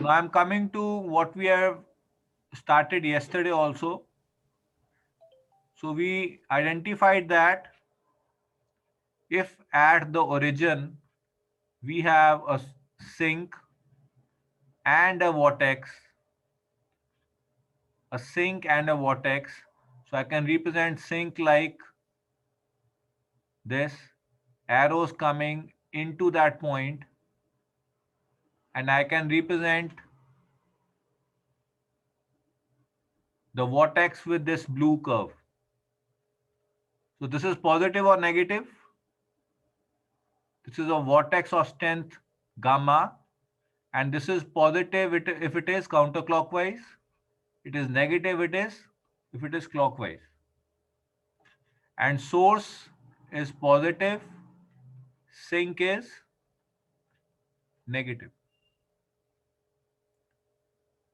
Now I'm coming to what we have started yesterday also. So we identified that if at the origin we have a sink and a vortex, so I can represent sink like this, arrows coming into that point, and I can represent the vortex with this blue curve. So this is positive or negative? This is a vortex of strength gamma, and this is positive if it is counterclockwise. It is negative if it is clockwise. And source is positive, sink is negative.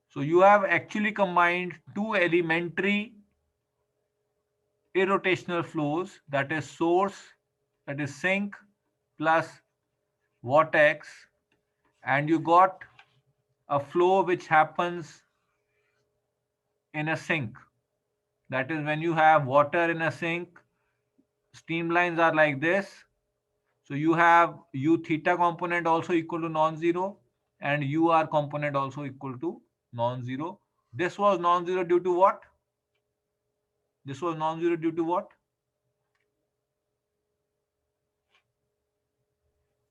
So you have actually combined two elementary irrotational flows, that is source, that is sink plus vortex, and you got a flow which happens in a sink. That is, when you have water in a sink, streamlines are like this. So you have u theta component also equal to non-zero and ur component also equal to non-zero. This was non-zero due to what? This was non-zero due to what?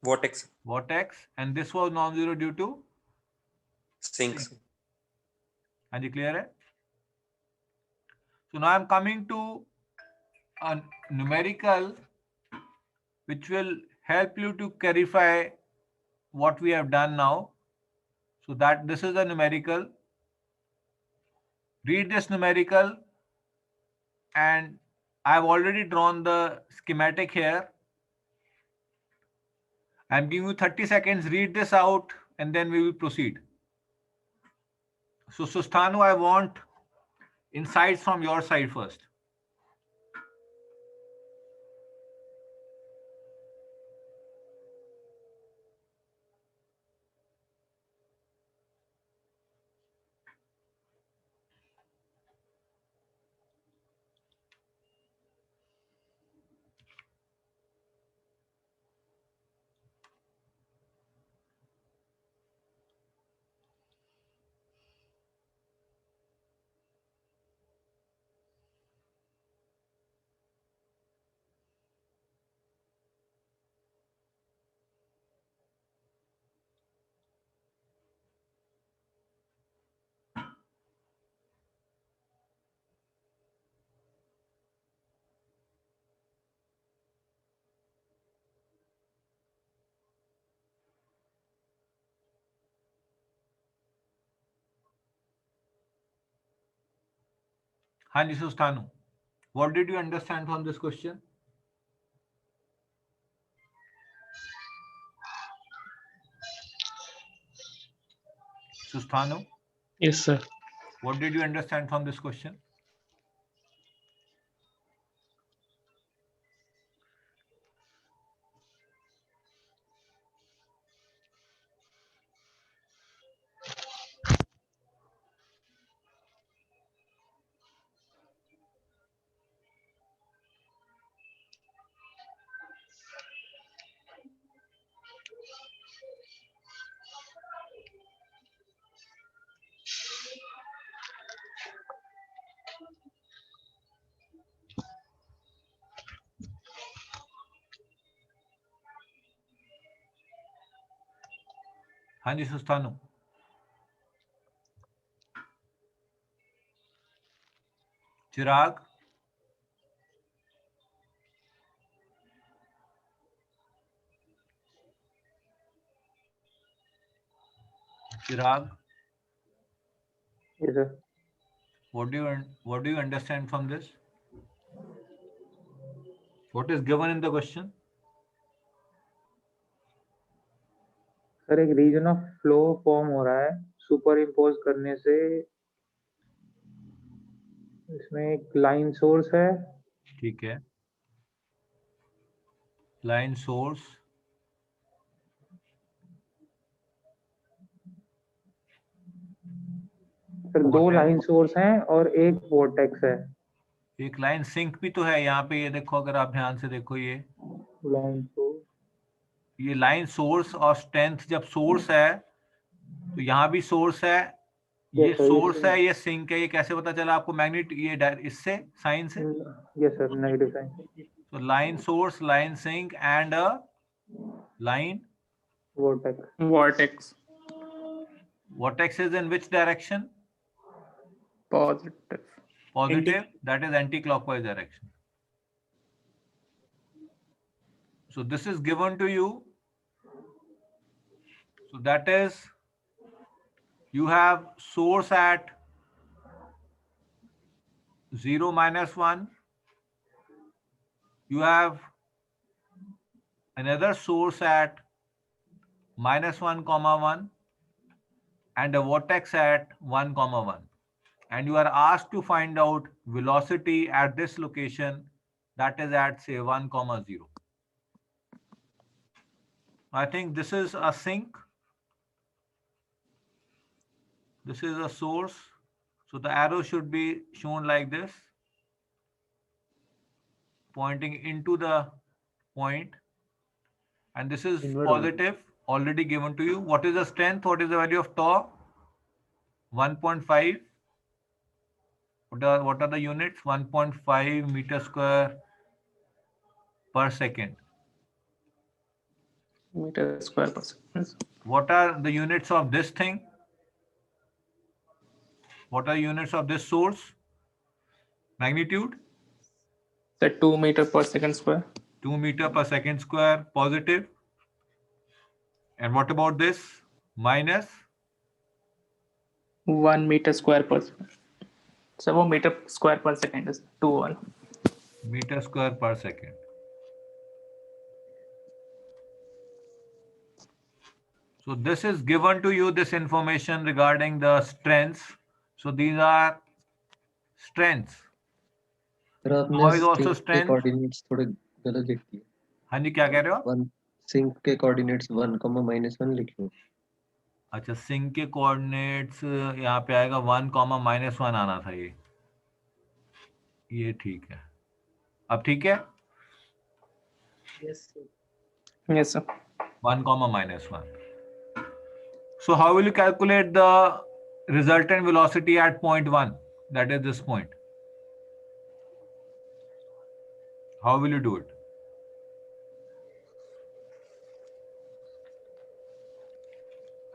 Vortex. Vortex. And this was non-zero due to? Sinks. Are you clear? Hai? So now I'm coming to a numerical which will help you to clarify what we have done now. So that this is a numerical. Read this numerical, and I've already drawn the schematic here. I'm giving you 30 seconds. Read this out and then we will proceed. So Sustanu, I want insights from your side first. Hanji Sustanu, what did you understand from this question? Sustanu, Yes, sir. what did you understand from this question? Hanji Sustanu. Chirag. Chirag. Yes, sir. What do you understand from this? What is given in the question? Sir एक reason of flow form हो रहा है super impose करने से इसमें एक line source है ठीक है लाइन सोर्स सर दो What है? लाइन सोर्स हैं और एक वोर्टेक्स है। एक लाइन सिंक भी तो है यहाँ पे, ये देखो, अगर आप ध्यान से देखो, लाइन सोर्स, ये लाइन सोर्स और स्ट्रेंथ, जब सोर्स है तो यहाँ भी सोर्स है, ये यस सर, सोर्स है, ये सिंक है। ये कैसे पता चला आपको? मैग्नेट, ये इससे, साइन से। Yes sir, negative sign. So line source, line sink, and a line vortex, Vortex. vortex is in which direction? Positive. Positive, that is anti-clockwise direction. So this is given to you. So that is, you have source at 0, -1. You have another source at -1, 1, and a vortex at 1, 1. And you are asked to find out velocity at this location, that is at, say, 1, 0. I think this is a sink. This is a source. So the arrow should be shown like this, pointing into the point. And this is positive, already given to you. What is the strength? What is the value of tau? 1.5. What are the units? 1.5 meter square per second. Meter square per second. What are the units of this thing? What are units of this source? Magnitude? So 2 meter per second square. 2 meter per second square, positive. And what about this? Minus? 1 meter square per second. So 1 meter square per second is 2 Meter square per second. So this is given to you, this information regarding the strengths. So these are strengths. Sir आपने Tau is also sink के strength. Coordinates थोड़े गलत लिख दिए। हाँ जी, क्या कह रहे हो? वन सिंक के कोऑर्डिनेट्स 1, -1 लिखे। अच्छा, सिंक के कोऑर्डिनेट्स यहाँ पे आएगा 1, -1 आना था ये ठीक है। अब ठीक है? Yes, sir. 1, -1. So how will you calculate the resultant velocity at point 1? That is this point. How will you do it?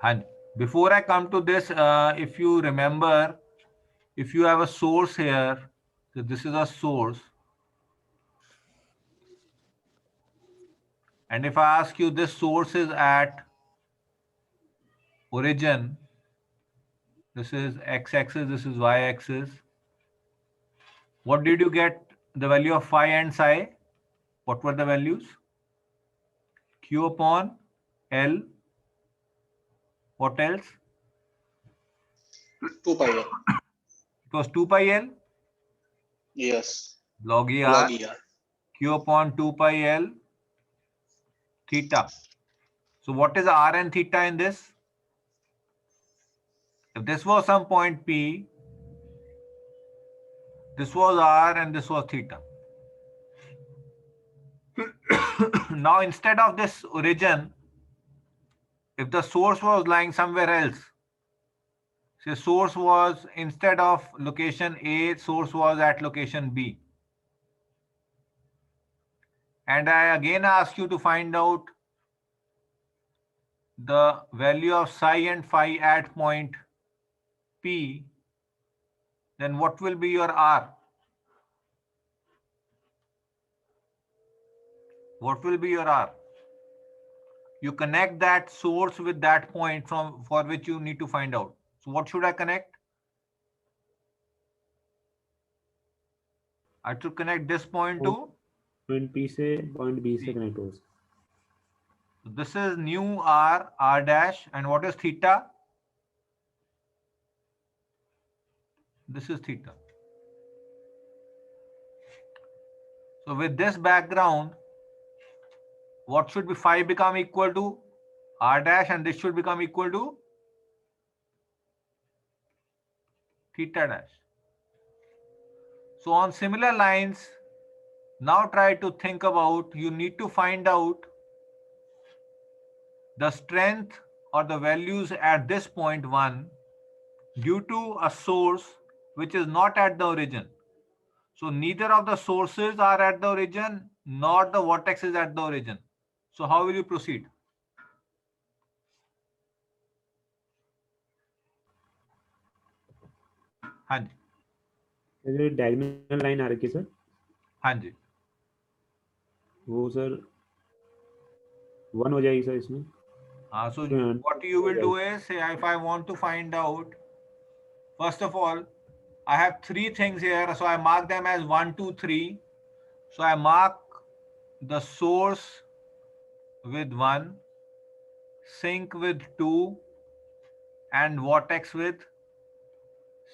And before I come to this, if you remember, if you have a source here, so this is a source. And if I ask you, this source is at origin, this is x-axis, this is y-axis. What did you get? The value of phi and psi? What were the values? Q upon L. What else? 2 pi L. It was 2 pi L. Yes. Log E Log R. ER. Q upon 2 pi L theta. So what is R and theta in this? If this was some point P, this was R and this was theta. Now instead of this origin, if the source was lying somewhere else, say source was, instead of location A, source was at location B. And I again ask you to find out the value of psi and phi at point P, then what will be your R? What will be your R? You connect that source with that point for which you need to find out. So what should I connect? I should connect this point to point P से point B से connect हो। So this is new R dash, and what is theta? This is theta. So with this background, what should be phi become equal to? R dash, and this should become equal to theta dash. So on similar lines, now try to think about, you need to find out the strength or the values at this point 1 due to a source which is not at the origin. So neither of the sources are at the origin nor the vortex is at the origin. So how will you proceed? हाँ जी, ये diagonal line आ रखी है sir, हाँ जी, वो sir 1 हो जाएगी sir इसमें. so Yeah. what you will do is, say if I want to find out, first of all, I have 3 things here, so I mark them as 1, 2, 3. So I mark the source with 1, sink with 2, and vortex with,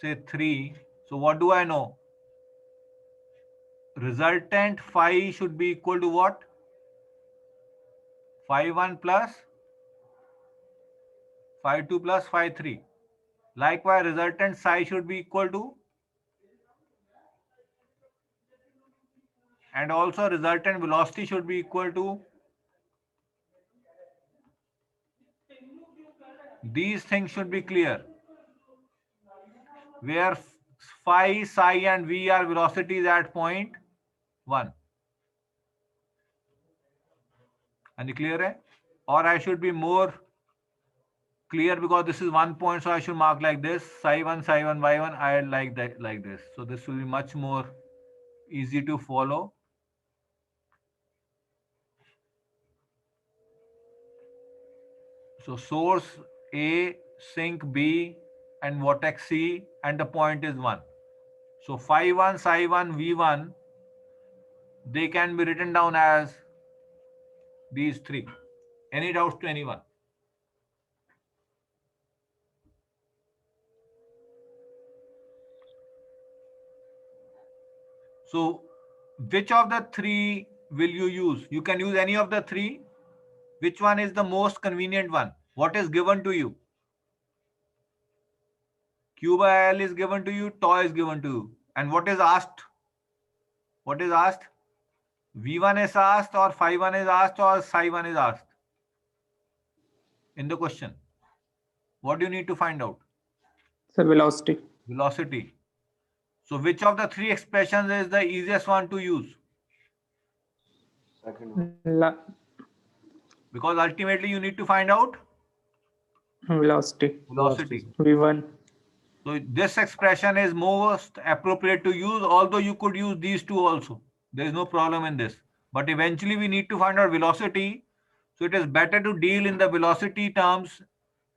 say, 3. So what do I know? Resultant phi should be equal to what? Phi 1 plus phi 2 plus phi 3. Likewise, resultant psi should be equal to, and also resultant velocity should be equal to, these things should be clear, where phi, psi and v are velocities at point 1. And clear hai? Or I should be more clear because this is 1 point, so I should mark like this, psi 1, y1, I like that, like this. So this will be much more easy to follow. So source A, sink B, and vortex C, and the point is 1. So phi 1, psi 1, v1, they can be written down as these 3. Any doubts to anyone? So which of the 3 will you use? You can use any of the 3. Which one is the most convenient one? What is given to you? Q by L is given to you, tau is given to you. And what is asked? What is asked? V1 is asked, or phi 1 is asked, or psi 1 is asked in the question. What do you need to find out? Sir, velocity. Velocity. So which of the 3 expressions is the easiest one to use? Because ultimately you need to find out Velocity. velocity. V1. So this expression is most appropriate to use, although you could use these 2 also. There is no problem in this. But eventually we need to find out velocity. So it is better to deal in the velocity terms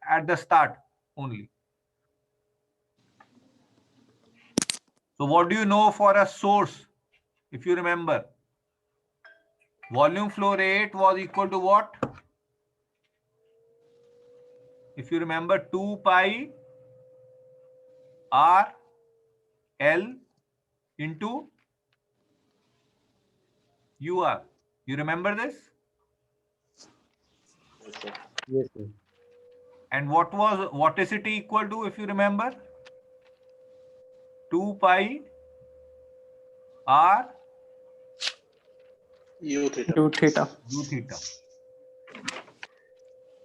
at the start only. So what do you know for a source? If you remember, volume flow rate was equal to what? If you remember, 2 pi R L into UR. You remember this? Yes sir. And what was vorticity equal to, if you remember? 2 pi R U theta. U theta. U theta.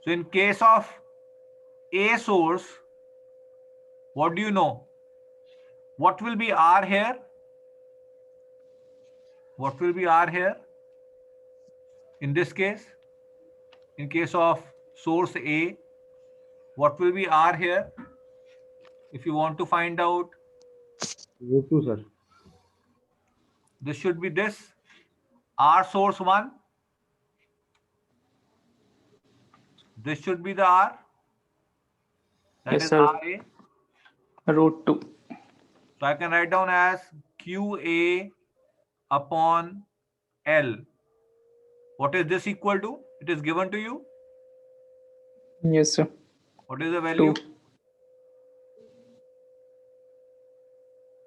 So in case of A source, what do you know? What will be R here? What will be R here? In this case, in case of source A, what will be R here? If you want to find out, Root 2 sir. this should be this, R source 1. This should be the R. That Yes, is sir. RA. Root 2. So I can write down as QA upon L. What is this equal to? It is given to you. Yes, sir. What is the value? 2.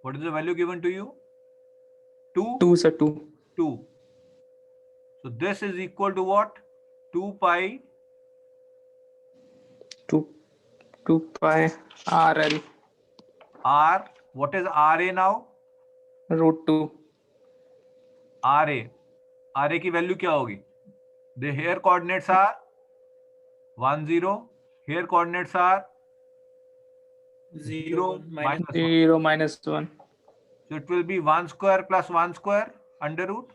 What is the value given to you? 2? 2, sir. 2. 2. So this is equal to what? 2 pi 2 pi RL. R, what is RA now? Root 2. RA. RA की value क्या होगी? The here coordinates are 1, 0. Here coordinates are 0, minus 1. 0 minus 1. So it will be 1 square plus 1 square under root.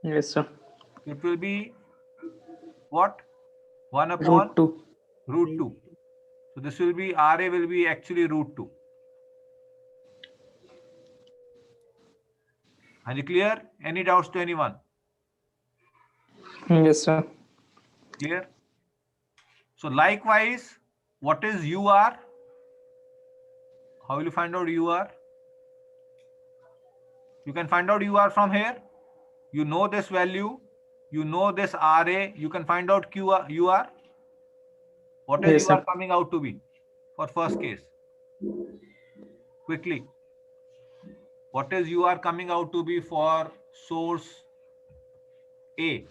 Yes, sir. It will be what? 1 upon Root 2. root 2. So this will be, RA will be actually root 2. Are you clear? Any doubts to anyone? Yes, sir. Clear? So likewise, what is UR? How will you find out UR? You can find out UR from here. You know this value. You know this RA. You can find out UR. What is Yes, UR sir. coming out to be for first case? Quickly. What is UR coming out to be for source A?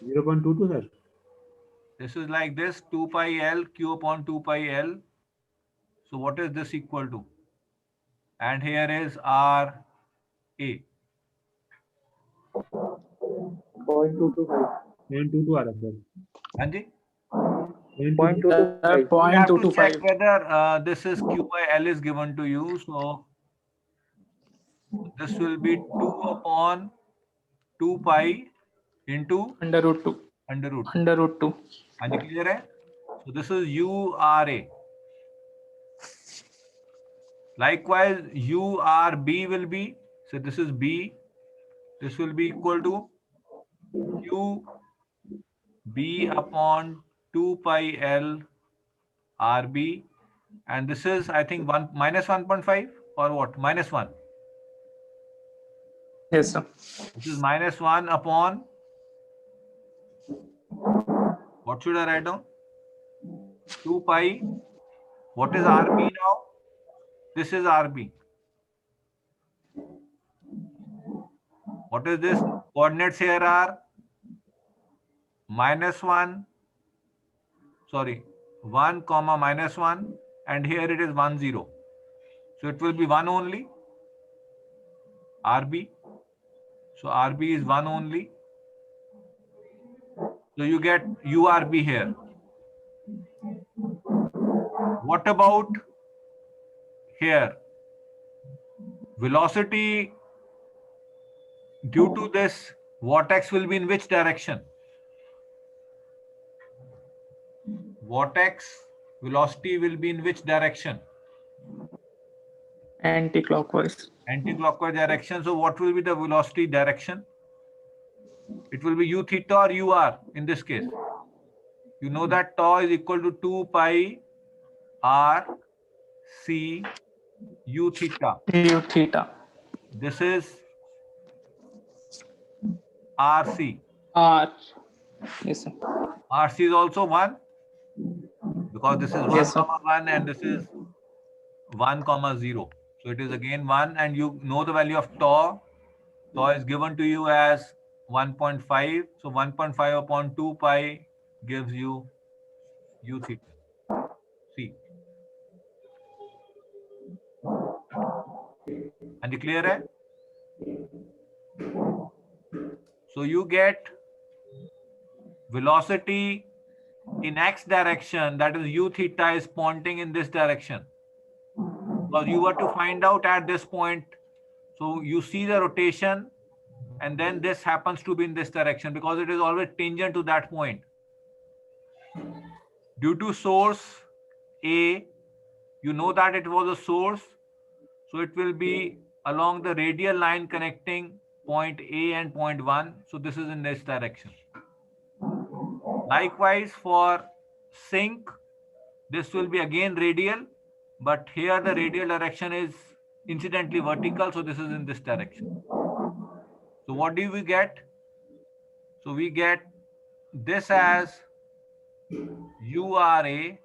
0.22, sir. This is like this, 2 pi L Q upon 2 pi L. So what is this equal to? And here is R A. 0.225. 0.22 आ रहा है, sir. Anji? 0.22. 0.225. You have to check 0.225. whether this is Q by L is given to you. So this will be 2 upon 2 pi into Under root 2. under root. Under root 2. Anji clear hai? So this is URA. Likewise, URB will be, so this is B. This will be equal to QB upon 2 pi L RB. And this is, I think, minus 1.5 or what? Minus 1. Yes, sir. This is minus 1 upon, what should I write down? 2 pi. What is RB now? This is RB. What is this? Coordinates here are minus 1, sorry, 1 comma minus 1, and here it is 1, 0. So it will be 1 only, RB. So RB is 1 only. So you get URB here. What about here? Velocity due to this vortex will be in which direction? Vortex velocity will be in which direction? Anti-clockwise. Anti-clockwise direction. So what will be the velocity direction? It will be U theta or UR in this case. You know that tau is equal to 2 pi R C U theta. U theta. This is RC. R. Yes, sir. RC is also 1 because this is 1 Yes, sir. comma 1 and this is 1 comma 0. So it is again 1, and you know the value of tau. Tau is given to you as 1.5. So 1.5 upon 2 pi gives you U theta. C. And clear hai? So you get velocity in x direction, that is U theta is pointing in this direction. Because you were to find out at this point, so you see the rotation and then this happens to be in this direction because it is always tangent to that point. Due to source A, you know that it was a source, so it will be along the radial line connecting point A and point 1. So this is in this direction. Likewise for sink, this will be again radial, but here the radial direction is incidentally vertical, so this is in this direction. So what do we get? So we get this as URA,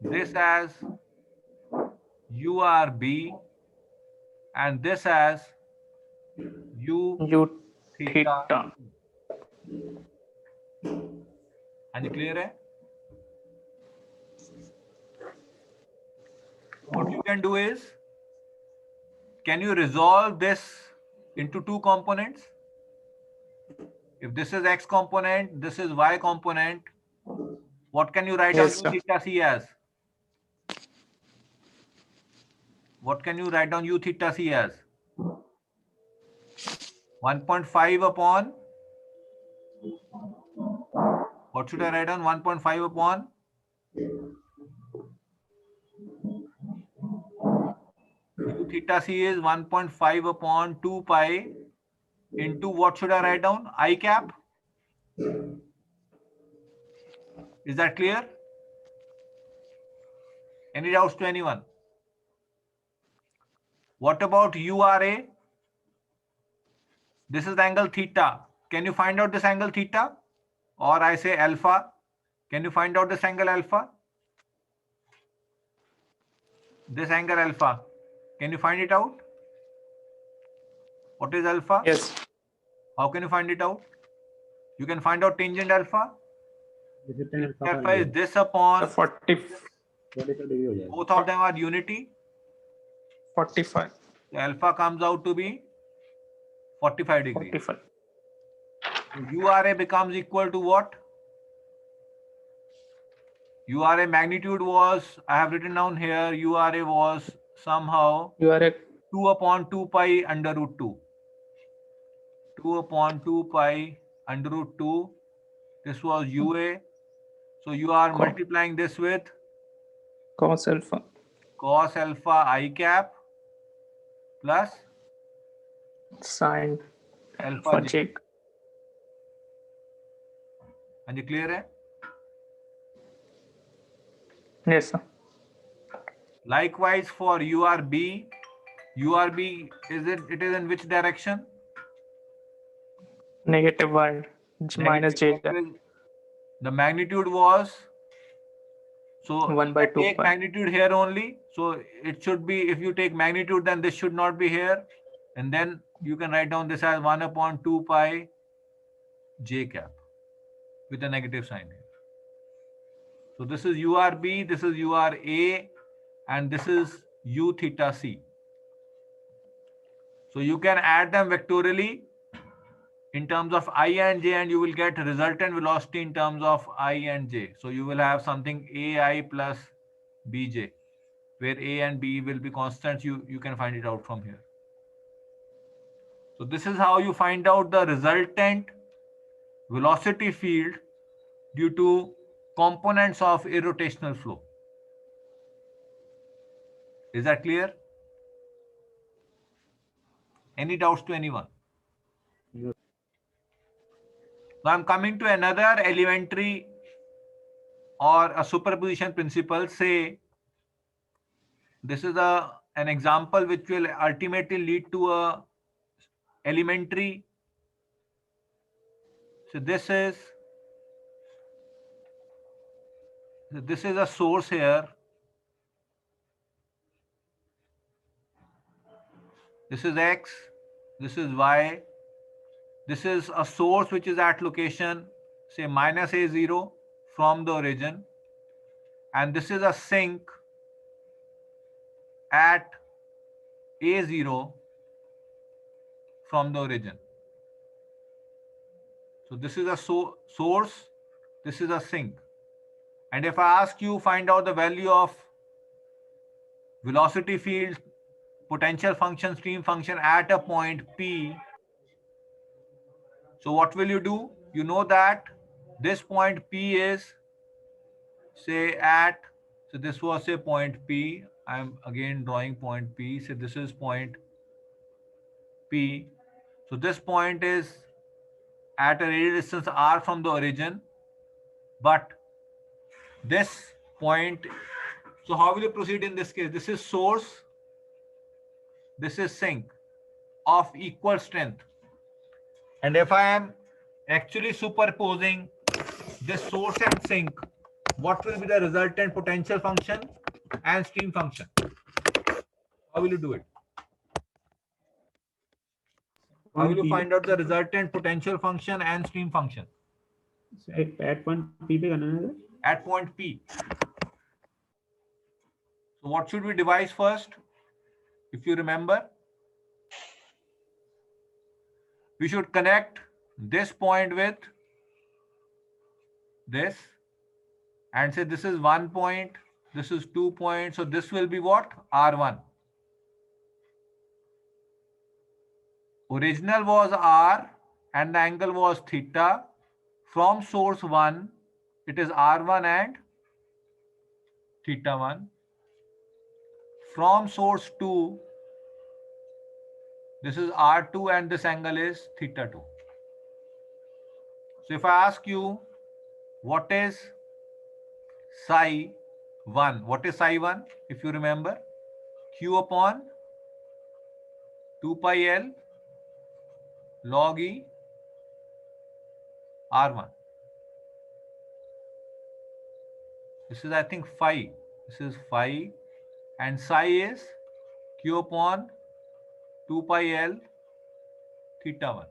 this as URB, and this as U U theta. theta. And clear hai? what you can do is, can you resolve this into two components? If this is x component, this is y component, what can you write Yes, down u sir. theta c as? What can you write down u theta c as? 1.5 upon, what should I write down? 1.5 upon u theta c is 1.5 upon 2 pi into what should I write down? I cap. Is that clear? Any doubts to anyone? What about URA? This is the angle theta. Can you find out this angle theta? Or I say alpha. Can you find out this angle alpha? This angle alpha. Can you find it out? What is alpha? Yes. How can you find it out? You can find out tangent alpha. जैसे tan alpha का Alpha is लिया, this upon, 40, 45 degree हो जाएगा. both of them are unity. 45, The alpha comes out to be 45 degrees. 45. URA becomes equal to what? URA magnitude was, I have written down here, URA was somehow You are a 2 upon 2 pi under root 2. 2 upon 2 pi under root 2. This was UA. So you are Co- multiplying this with cos alpha. cos alpha I cap plus Sin alpha alpha j. j. हाँ जी clear है? Yes, sir. Likewise for URB, URB it is in which direction? Negative y. Minus j. Negative. The magnitude was, so 1 by 2 take pi. magnitude here only. So it should be, if you take magnitude, then this should not be here. And then you can write down this as 1 upon 2 pi j cap with a negative sign here. So this is URB, this is URA, and this is U theta C. So you can add them vectorially in terms of I and j, and you will get resultant velocity in terms of I and j. So you will have something AI plus BJ, where A and B will be constants. You can find it out from here. So this is how you find out the resultant velocity field due to components of irrotational flow. Is that clear? Any doubts to anyone? No. Now I'm coming to another elementary or a superposition principle. Say this is an example which will ultimately lead to a elementary. So this is a source here. This is X, this is Y. This is a source which is at location, say minus A0 from the origin. And this is a sink at A0 from the origin. So this is a source, this is a sink. And if I ask you find out the value of velocity field, potential function, stream function at a point P, so what will you do? You know that this point P is, say at, so this was say point P. I'm again drawing point P. So this is point P. So this point is at a radial distance R from the origin. But this point, so how will you proceed in this case? This is source. This is sink of equal strength. And if I am actually superposing this source and sink, what will be the resultant potential function and stream function? How will you do it? How will you find out the resultant potential function and stream function? at point P पे करना है. At point P. So So what should we devise first? If you remember, we should connect this point with this and say this is 1 point, this is 2 points. So this will be what? R1. Original was R and the angle was theta. From source 1, it is R1 and theta 1. From source 2, this is R2 and this angle is theta 2. So if I ask you, what is psi 1? What is psi 1? If you remember, Q upon 2 pi L log E R1. This is, I think, phi. This is phi. And psi is Q upon 2 pi L theta 1.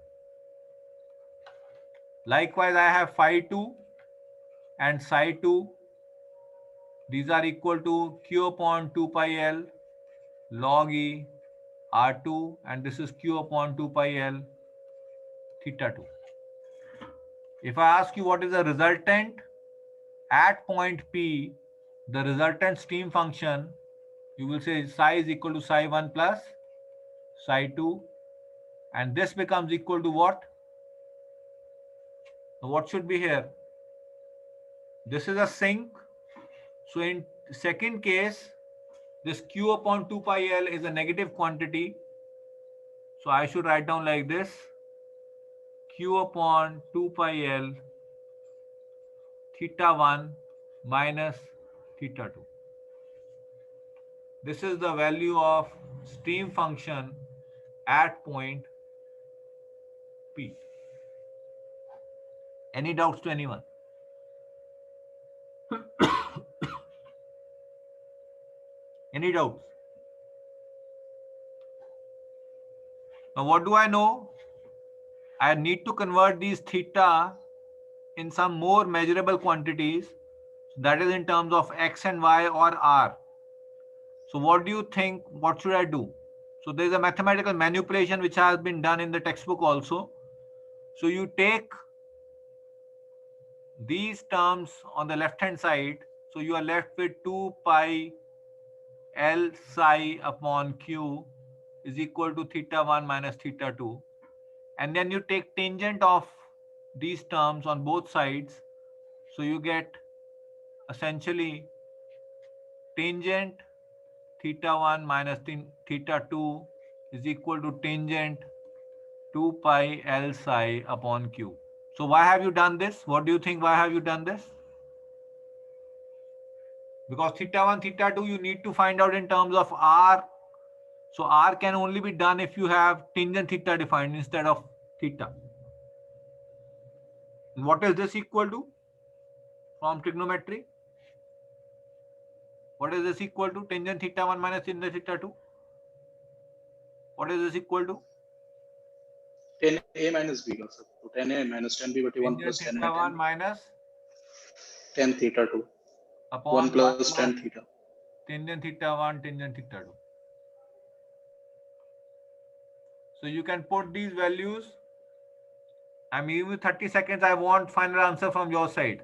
Likewise, I have phi 2 and psi 2. These are equal to Q upon 2 pi L log E R2, and this is Q upon 2 pi L theta 2. If I ask you what is the resultant at point P, the resultant stream function, you will say psi is equal to psi 1 plus psi 2, and this becomes equal to what? So what should be here? This is a sink. So in second case, this Q upon 2 pi L is a negative quantity. So I should write down like this: Q upon 2 pi L theta 1 minus theta 2. This is the value of stream function at point P. Any doubts to anyone? Any doubts? Now what do I know? I need to convert these theta in some more measurable quantities, that is in terms of x and y or r. So what do you think? What should I do? So there is a mathematical manipulation which has been done in the textbook also. So you take these terms on the left hand side. So you are left with 2 pi L psi upon Q is equal to theta 1 minus theta 2. And then you take tangent of these terms on both sides. So you get essentially tangent theta 1 minus theta 2 is equal to tangent 2 pi L psi upon Q. So why have you done this? What do you think? Why have you done this? Because theta 1, theta 2, you need to find out in terms of R. So R can only be done if you have tangent theta defined instead of theta. And what is this equal to from trigonometry? What is this equal to? Tangent theta 1 minus tangent theta 2. What is this equal to? 10a minus b also. So 10a minus 10b but 1 plus 10 theta 1 minus 10 theta 2. upon 1 plus 10 theta. Tangent theta 1, tangent theta 2. So you can put these values. I'm giving you 30 seconds. I want final answer from your side.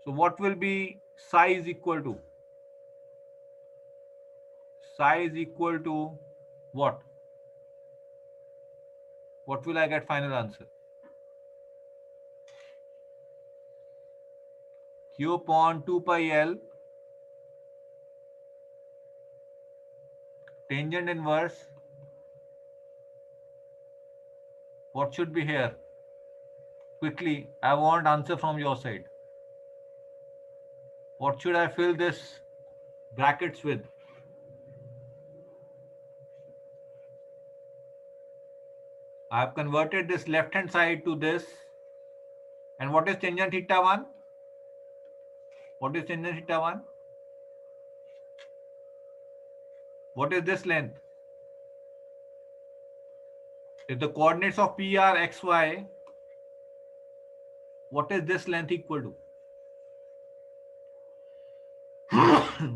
So what will be psi is equal to? Psi is equal to what? What will I get final answer? Q upon 2 pi L tangent inverse. What should be here? Quickly, I want answer from your side. What should I fill this brackets with? I have converted this left hand side to this. And what is tangent theta 1? What is tangent theta 1? What is this length? If the coordinates of P are x, y, what is this length equal to?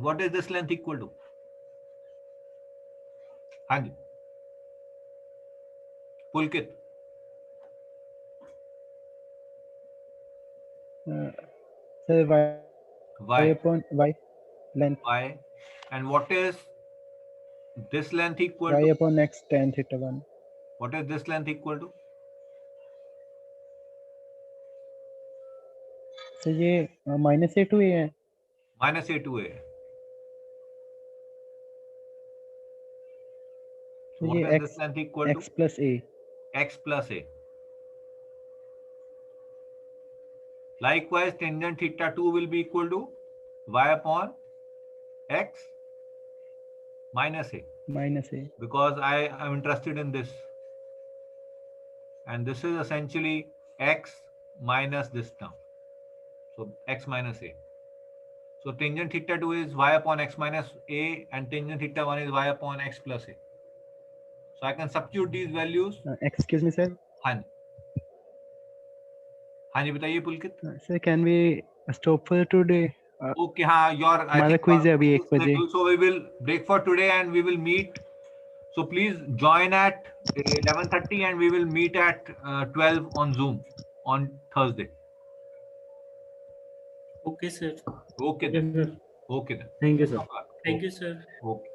what is this length equal to? हाँ जी, Pulkit. Sir, y Y. upon y length Y. And what is this length equal y to? upon x tan theta 1. What is this length equal to? So ये minus a to a है. Minus A to A. So What ये is x this length equal x plus a. to? X plus A. Likewise, tangent theta 2 will be equal to y upon x minus A, Minus a. because I am interested in this. And this is essentially x minus this term. So x minus A. So tangent theta 2 is y upon x minus A, and tangent theta 1 is y upon x plus A. So I can substitute these values. Excuse me, sir. हाँ जी, हाँ जी, बताइए पुलकित. Sir, can we stop for today? Okay, हाँ, your I हमारा think quiz है अभी your 1 बजे. schedule, so we will break for today and we will meet. So please join at 11:30 and we will meet at 12 on Zoom on Thursday. Okay, sir. Okay then. Okay then. Thank you, sir. Okay. Thank you, sir. Okay.